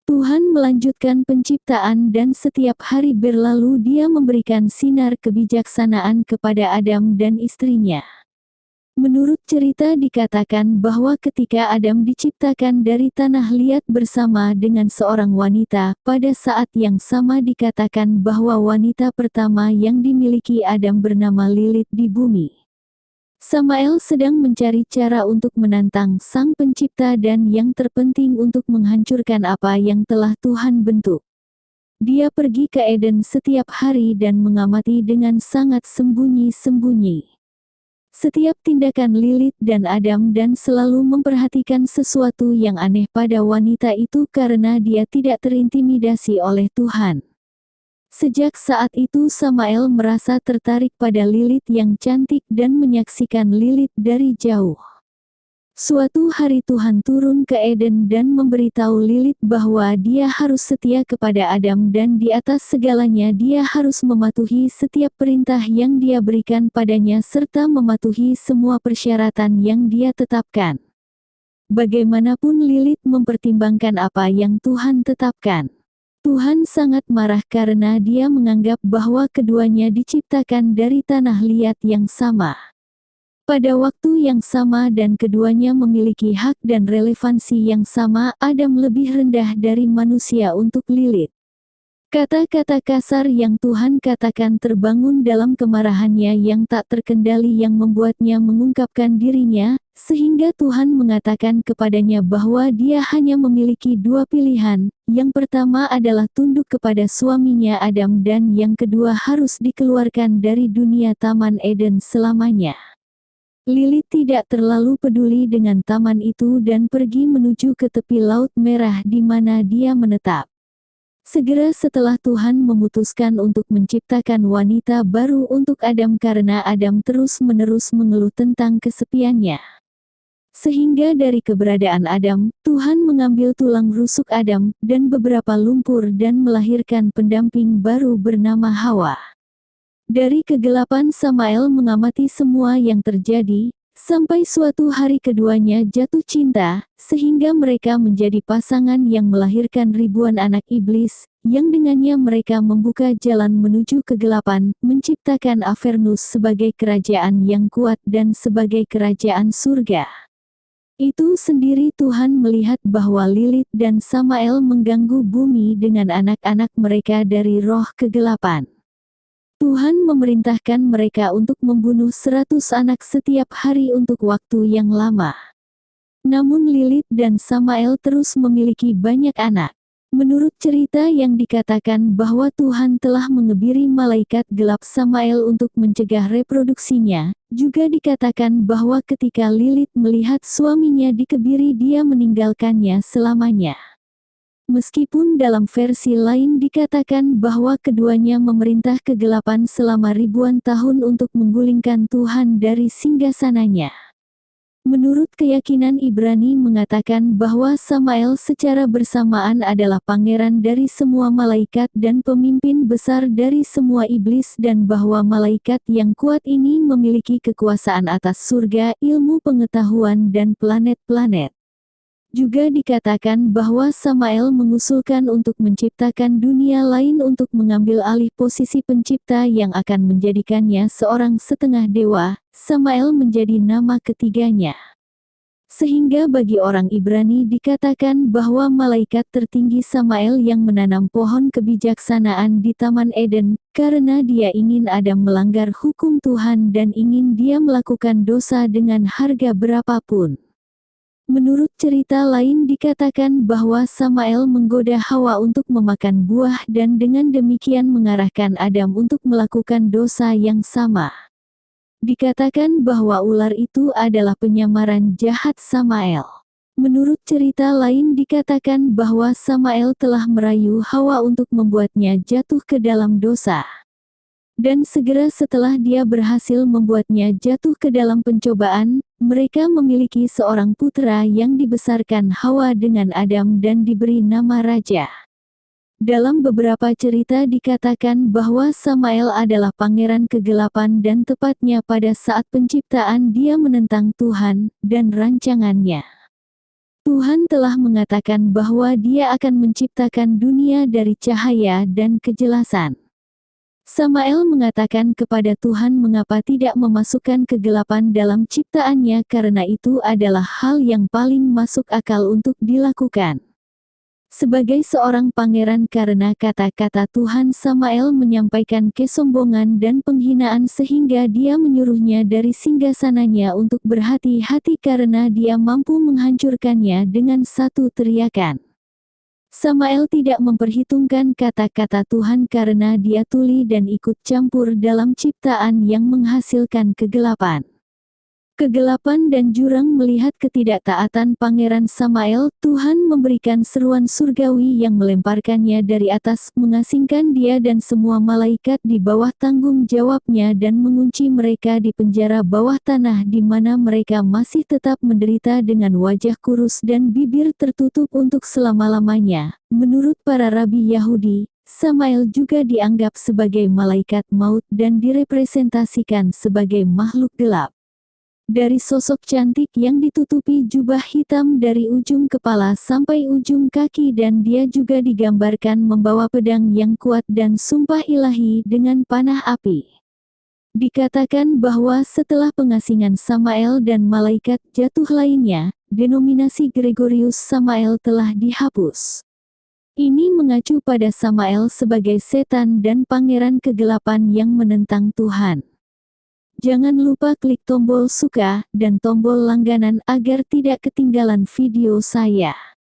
Tuhan melanjutkan penciptaan dan setiap hari berlalu Dia memberikan sinar kebijaksanaan kepada Adam dan istrinya. Menurut cerita dikatakan bahwa ketika Adam diciptakan dari tanah liat bersama dengan seorang wanita, pada saat yang sama dikatakan bahwa wanita pertama yang dimiliki Adam bernama Lilith di bumi. Samael sedang mencari cara untuk menantang Sang Pencipta dan yang terpenting untuk menghancurkan apa yang telah Tuhan bentuk. Dia pergi ke Eden setiap hari dan mengamati dengan sangat sembunyi-sembunyi setiap tindakan Lilith dan Adam dan selalu memperhatikan sesuatu yang aneh pada wanita itu karena dia tidak terintimidasi oleh Tuhan. Sejak saat itu Samael merasa tertarik pada Lilith yang cantik dan menyaksikan Lilith dari jauh. Suatu hari Tuhan turun ke Eden dan memberitahu Lilith bahwa dia harus setia kepada Adam dan di atas segalanya dia harus mematuhi setiap perintah yang dia berikan padanya serta mematuhi semua persyaratan yang dia tetapkan. Bagaimanapun Lilith mempertimbangkan apa yang Tuhan tetapkan. Tuhan sangat marah karena dia menganggap bahwa keduanya diciptakan dari tanah liat yang sama. Pada waktu yang sama dan keduanya memiliki hak dan relevansi yang sama, Adam lebih rendah dari manusia untuk Lilith. Kata-kata kasar yang Tuhan katakan terbangun dalam kemarahannya yang tak terkendali yang membuatnya mengungkapkan dirinya, sehingga Tuhan mengatakan kepadanya bahwa dia hanya memiliki dua pilihan, yang pertama adalah tunduk kepada suaminya Adam dan yang kedua harus dikeluarkan dari dunia Taman Eden selamanya. Lilith tidak terlalu peduli dengan taman itu dan pergi menuju ke tepi Laut Merah di mana dia menetap. Segera setelah Tuhan memutuskan untuk menciptakan wanita baru untuk Adam karena Adam terus-menerus mengeluh tentang kesepiannya. Sehingga dari keberadaan Adam, Tuhan mengambil tulang rusuk Adam dan beberapa lumpur dan melahirkan pendamping baru bernama Hawa. Dari kegelapan Samael mengamati semua yang terjadi, sampai suatu hari keduanya jatuh cinta, sehingga mereka menjadi pasangan yang melahirkan ribuan anak iblis, yang dengannya mereka membuka jalan menuju kegelapan, menciptakan Avernus sebagai kerajaan yang kuat dan sebagai kerajaan surga. Itu sendiri Tuhan melihat bahwa Lilith dan Samael mengganggu bumi dengan anak-anak mereka dari roh kegelapan. Tuhan memerintahkan mereka untuk membunuh 100 anak setiap hari untuk waktu yang lama. Namun Lilith dan Samael terus memiliki banyak anak. Menurut cerita yang dikatakan bahwa Tuhan telah mengebiri malaikat gelap Samael untuk mencegah reproduksinya, juga dikatakan bahwa ketika Lilith melihat suaminya dikebiri dia meninggalkannya selamanya. Meskipun dalam versi lain dikatakan bahwa keduanya memerintah kegelapan selama ribuan tahun untuk menggulingkan Tuhan dari singgasananya. Menurut keyakinan Ibrani mengatakan bahwa Samael secara bersamaan adalah pangeran dari semua malaikat dan pemimpin besar dari semua iblis dan bahwa malaikat yang kuat ini memiliki kekuasaan atas surga, ilmu pengetahuan dan planet-planet. Juga dikatakan bahwa Samael mengusulkan untuk menciptakan dunia lain untuk mengambil alih posisi pencipta yang akan menjadikannya seorang setengah dewa. Samael menjadi nama ketiganya. Sehingga bagi orang Ibrani dikatakan bahwa malaikat tertinggi Samael yang menanam pohon kebijaksanaan di Taman Eden, karena dia ingin Adam melanggar hukum Tuhan dan ingin dia melakukan dosa dengan harga berapapun. Menurut cerita lain dikatakan bahwa Samael menggoda Hawa untuk memakan buah dan dengan demikian mengarahkan Adam untuk melakukan dosa yang sama. Dikatakan bahwa ular itu adalah penyamaran jahat Samael. Menurut cerita lain dikatakan bahwa Samael telah merayu Hawa untuk membuatnya jatuh ke dalam dosa. Dan segera setelah dia berhasil membuatnya jatuh ke dalam pencobaan, mereka memiliki seorang putra yang dibesarkan Hawa dengan Adam dan diberi nama Raja. Dalam beberapa cerita dikatakan bahwa Samael adalah pangeran kegelapan dan tepatnya pada saat penciptaan dia menentang Tuhan dan rancangannya. Tuhan telah mengatakan bahwa Dia akan menciptakan dunia dari cahaya dan kejelasan. Samael mengatakan kepada Tuhan mengapa tidak memasukkan kegelapan dalam ciptaannya karena itu adalah hal yang paling masuk akal untuk dilakukan. Sebagai seorang pangeran karena kata-kata Tuhan Samael menyampaikan kesombongan dan penghinaan sehingga dia menyuruhnya dari singgasananya untuk berhati-hati karena dia mampu menghancurkannya dengan satu teriakan. Samael tidak memperhitungkan kata-kata Tuhan karena dia tuli dan ikut campur dalam ciptaan yang menghasilkan kegelapan. Kegelapan dan jurang melihat ketidaktaatan Pangeran Samael, Tuhan memberikan seruan surgawi yang melemparkannya dari atas, mengasingkan dia dan semua malaikat di bawah tanggung jawabnya dan mengunci mereka di penjara bawah tanah di mana mereka masih tetap menderita dengan wajah kurus dan bibir tertutup untuk selama-lamanya. Menurut para rabi Yahudi, Samael juga dianggap sebagai malaikat maut dan direpresentasikan sebagai makhluk gelap. Dari sosok cantik yang ditutupi jubah hitam dari ujung kepala sampai ujung kaki dan dia juga digambarkan membawa pedang yang kuat dan sumpah ilahi dengan panah api. Dikatakan bahwa setelah pengasingan Samael dan malaikat jatuh lainnya, denominasi Gregorius Samael telah dihapus. Ini mengacu pada Samael sebagai setan dan pangeran kegelapan yang menentang Tuhan. Jangan lupa klik tombol suka dan tombol langganan agar tidak ketinggalan video saya.